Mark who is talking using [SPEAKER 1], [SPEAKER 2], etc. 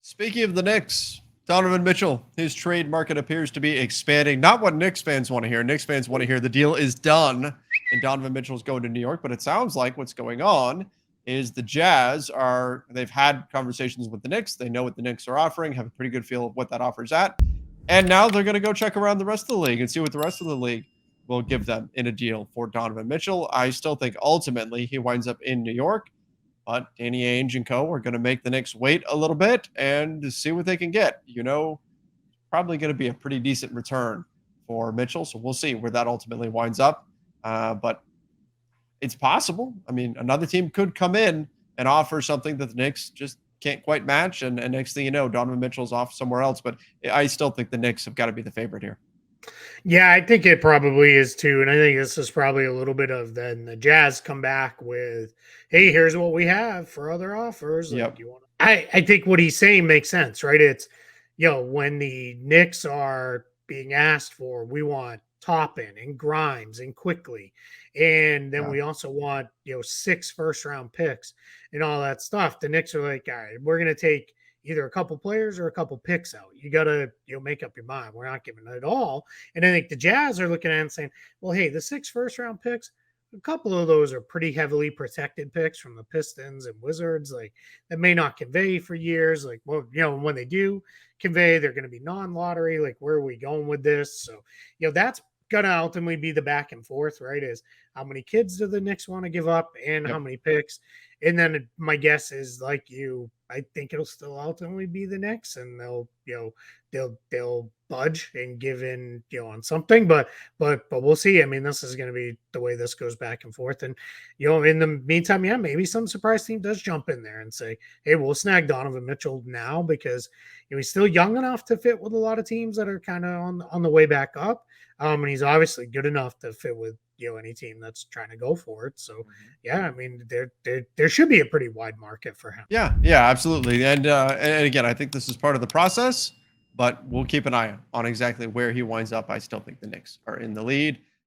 [SPEAKER 1] Speaking of the Knicks, Donovan Mitchell, his trade market appears to be expanding. Not what Knicks fans want to hear. Knicks fans want to hear the deal is done and Donovan Mitchell is going to New York. But it sounds like what's going on is the Jazz they've had conversations with the Knicks. They know what the Knicks are offering, have a pretty good feel of what that offer's at. And now they're going to go check around the rest of the league and see what the rest of the league will give them in a deal for Donovan Mitchell. I still think ultimately he winds up in New York. But Danny Ainge and co. are going to make the Knicks wait a little bit and see what they can get. Probably going to be a pretty decent return for Mitchell. So we'll see where that ultimately winds up. But it's possible. I mean, another team could come in and offer something that the Knicks just can't quite match. And next thing you know, Donovan Mitchell's off somewhere else. But I still think the Knicks have got to be the favorite here.
[SPEAKER 2] Yeah, I think it probably is too. And I think this is probably a little bit of then the Jazz come back with, hey, here's what we have for other offers.
[SPEAKER 1] Yep.
[SPEAKER 2] I think what he's saying makes sense, right? It's, when the Knicks are being asked for, we want Toppin and Grimes and Quickly. And then we also want, 6 first-round picks and all that stuff. The Knicks are like, all right, we're going to take either a couple players or a couple picks out. You got to make up your mind. We're not giving it all. And I think the Jazz are looking at it and saying, well, hey, the 6 first-round picks, a couple of those are pretty heavily protected picks from the Pistons and Wizards. Like, that may not convey for years. Like, well, when they do convey, they're going to be non-lottery. Like, where are we going with this? So, that's going to ultimately be the back and forth, right? Is how many kids do the Knicks want to give up and how many picks? And then my guess is, like you, I think it'll still ultimately be the Knicks, and they'll budge and give in, on something. But we'll see. I mean, this is going to be the way this goes back and forth. And in the meantime, maybe some surprise team does jump in there and say, hey, we'll snag Donovan Mitchell now because he's still young enough to fit with a lot of teams that are kind of on the way back up. And he's obviously good enough to fit with any team that's trying to go for it. So I mean, there should be a pretty wide market for him.
[SPEAKER 1] Yeah, absolutely. And again, I think this is part of the process, but we'll keep an eye on exactly where he winds up. I still think the Knicks are in the lead.